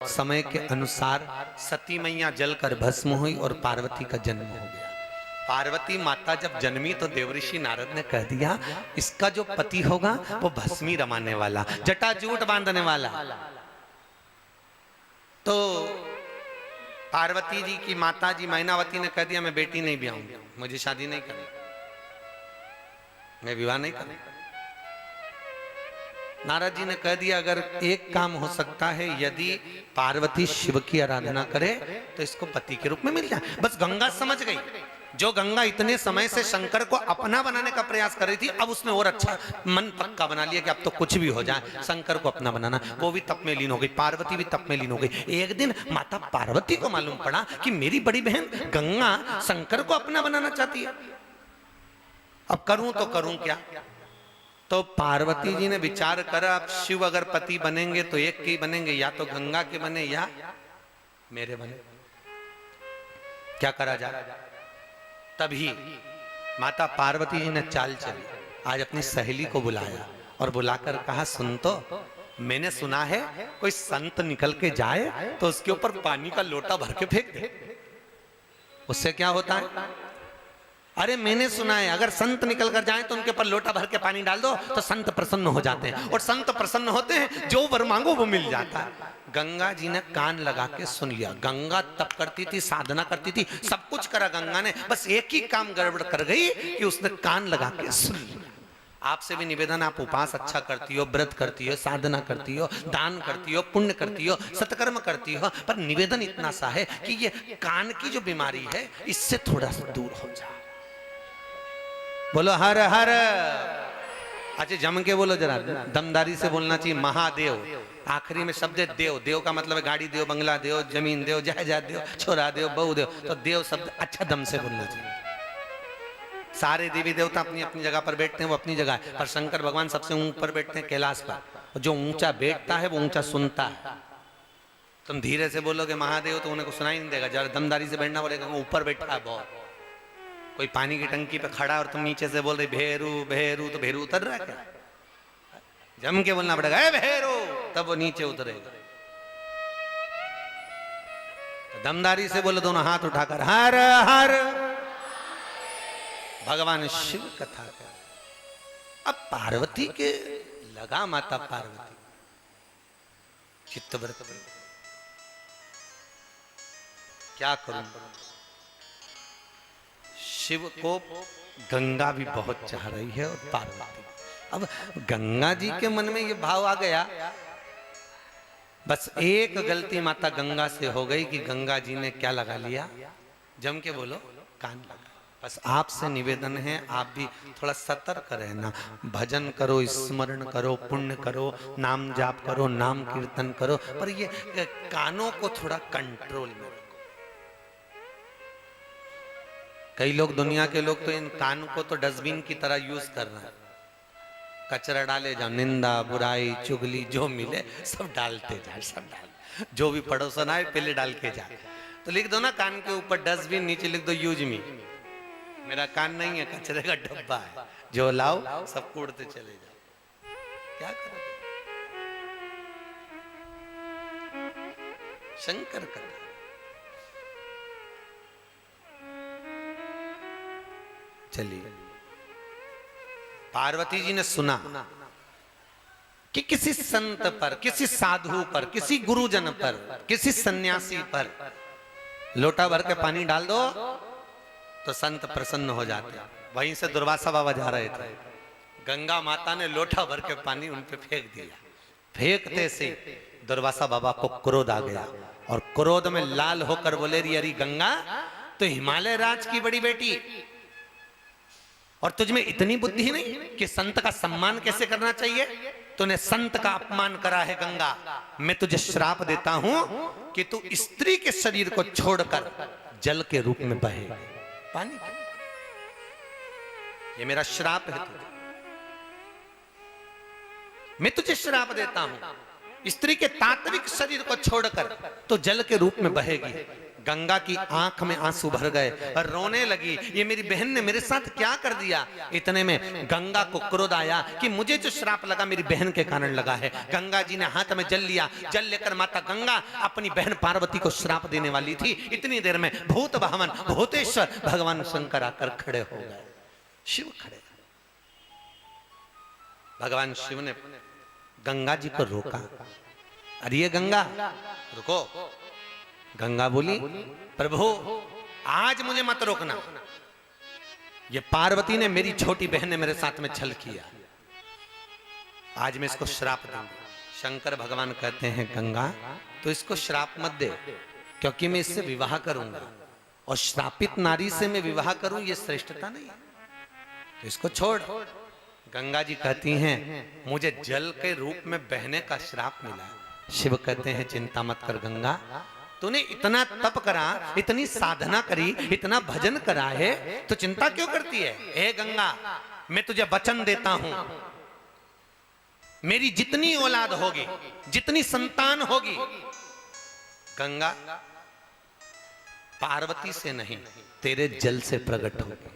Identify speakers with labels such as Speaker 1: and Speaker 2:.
Speaker 1: समय के अनुसार सती मैया जलकर भस्म हुई और पार्वती का जन्म हो गया। पार्वती माता जब जन्मी तो देवऋषि नारद ने कह दिया इसका जो पति होगा वो भस्मी रमाने वाला, जटाजूट बांधने वाला। तो पार्वती जी की माता जी मैनावती ने कह दिया मैं बेटी नहीं ब्याहूंगी, मुझे शादी नहीं करनी, मैं विवाह नहीं करनी। नारद जी ने कह दिया अगर एक काम हो सकता है, यदि पार्वती शिव की आराधना करे तो इसको पति के रूप में मिल जाए। बस गंगा समझ गई, जो गंगा इतने समय से शंकर को अपना बनाने का प्रयास कर रही थी, अब उसने और अच्छा मन पक्का बना लिया कि अब तो कुछ भी हो जाए शंकर को अपना बनाना। वो भी तप में लीन हो गई, पार्वती भी तप में लीन हो गई। एक दिन माता पार्वती को मालूम पड़ा कि मेरी बड़ी बहन गंगा शंकर को अपना बनाना चाहती है, अब करूं तो करूं क्या। तो पार्वती जी ने विचार करा अब शिव अगर पति बनेंगे तो एक के ही बनेंगे, या तो गंगा के बने या मेरे बने, क्या करा जाए। तभी माता पार्वती जी ने चाल चली, आज अपनी सहेली को बुलाया और बुलाकर कहा सुन तो, मैंने सुना है कोई संत निकल के जाए तो उसके ऊपर पानी का लोटा भर के फेंक दे, उससे क्या होता है। अरे मैंने सुना है अगर संत निकल कर जाएं तो उनके ऊपर लोटा भर के पानी डाल दो तो संत प्रसन्न हो जाते हैं, और संत प्रसन्न होते हैं जो वर मांगो वो मिल जाता है। गंगा जी ने कान लगा के सुन लिया। गंगा तप करती थी, साधना करती थी, सब कुछ करा गंगा ने, बस एक ही काम गड़बड़ कर गई कि उसने कान लगा के सुन लिया। आपसे भी निवेदन, आप उपास अच्छा करती हो, व्रत करती हो, साधना करती हो, दान करती हो, पुण्य करती हो, सत्कर्म करती हो, पर निवेदन इतना सा है कि ये कान की जो बीमारी है इससे थोड़ा सा दूर हो जाए। बोलो हर हर। अच्छा जम के बोलो जरा, दमदारी से बोलना चाहिए। महादेव, आखिरी में शब्द है देव। देव का मतलब है गाड़ी देव, बंगला देव, जमीन देव, जायदाद देव, छोरा देव, बहू देव। तो देव शब्द अच्छा दम से बोलना चाहिए। सारे देवी देवता अपनी अपनी जगह पर बैठते हैं, वो अपनी जगह है, पर शंकर भगवान सबसे ऊपर बैठते हैं कैलाश पर। जो ऊंचा बैठता है वो ऊंचा सुनता है। तुम धीरे से बोलोगे महादेव तो उन्हें को सुनाई नहीं देगा, जरा दमदारी से बैठना बोलेगा ऊपर बैठा है बहुत। कोई पानी की टंकी पे खड़ा और तुम नीचे से बोल रहे भेरू भेरू, तो भेरू उतर रहा है क्या। जम के बोलना पड़ेगा ए भेरू, तब वो नीचे उतरेगा। तो दमदारी से बोलो दोनों हाथ उठाकर हर हर। भगवान शिव कथा कर। अब पार्वती के लगा, माता पार्वती चित्तव्रत, क्या करूं। शिव को गंगा भी बहुत चाह रही है और पार्वती। अब गंगा जी के मन में ये भाव आ गया, बस एक गलती माता गंगा से हो गई कि गंगा जी ने क्या लगा लिया, जम के बोलो कान लगा। बस आपसे निवेदन है आप भी थोड़ा सतर्क रहना, भजन करो, स्मरण करो, पुण्य करो, नाम जाप करो, नाम कीर्तन करो, पर ये कानों को थोड़ा कंट्रोल में। कई लोग, दुनिया के लोग तो इन कान को तो डस्टबिन की तरह यूज कर रहे हैं, कचरा डाले जाओ, निंदा बुराई चुगली जो मिले सब डालते जाए, सब डाल, जो भी पड़ोसन आए पहले डाल के जाए। तो लिख दो ना कान के ऊपर डस्टबिन, नीचे लिख दो यूज मी। मेरा कान नहीं है, कचरे का डब्बा है, जो लाओ सब कूड़ते चले जाओ। क्या करोगे, शंकर का। चलिए, पार्वती जी ने सुना कि किसी संत पर, किसी साधु पर, किसी गुरुजन पर, किसी सन्यासी पर लोटा भर के पानी डाल दो तो संत प्रसन्न हो जाते। वहीं से दुर्वासा बाबा जा रहे थे, गंगा माता ने लोटा भर के पानी उन पे फेंक दिया। फेंकते से दुर्वासा बाबा को क्रोध आ गया और क्रोध में लाल होकर बोले री अरे गंगा, तो हिमालय राज की बड़ी बेटी और तुझमें इतनी बुद्धि नहीं कि संत का सम्मान कैसे करना चाहिए। तूने संत का अपमान करा है गंगा, मैं तुझे श्राप देता हूं कि तू स्त्री के शरीर को छोड़कर जल के रूप में बहे, पानी। ये मेरा श्राप है तुझे, मैं तुझे श्राप देता हूं, स्त्री के तात्विक शरीर को छोड़कर तो जल के रूप में बहेगी। गंगा की आंख में आंसू भर गए और रोने लगी, ये मेरी बहन ने मेरे साथ क्या कर दिया। इतने में गंगा को क्रोध आया कि मुझे जो श्राप लगा मेरी बहन के कारण लगा है। गंगा जी ने हाथ में जल लिया, जल लेकर माता गंगा अपनी बहन पार्वती को श्राप देने वाली थी। इतनी देर में भूत भावन भूतेश्वर भगवान शंकर आकर खड़े हो गए। शिव खड़े, भगवान शिव ने गंगा जी को रोका, अरे ये गंगा रुको। गंगा बोली, प्रभु आज मुझे मत रोकना, ये पार्वती ने मेरी छोटी बहन ने मेरे साथ में छल किया, आज मैं इसको श्राप दूंगा। शंकर भगवान कहते हैं गंगा तो इसको श्राप मत दे, क्योंकि मैं इससे विवाह करूंगा और श्रापित नारी से मैं विवाह करूं ये श्रेष्ठता नहीं, तो इसको छोड़। गंगा जी कहती हैं मुझे जल के रूप में बहने का श्राप मिला। शिव कहते हैं चिंता मत कर गंगा, तूने इतना तप करा, इतनी साधना करी, इतना भजन करा है, तो चिंता क्यों करती है। हे गंगा मैं तुझे वचन देता हूं, मेरी जितनी औलाद होगी, जितनी संतान होगी, गंगा पार्वती से नहीं तेरे जल से प्रकट होगी।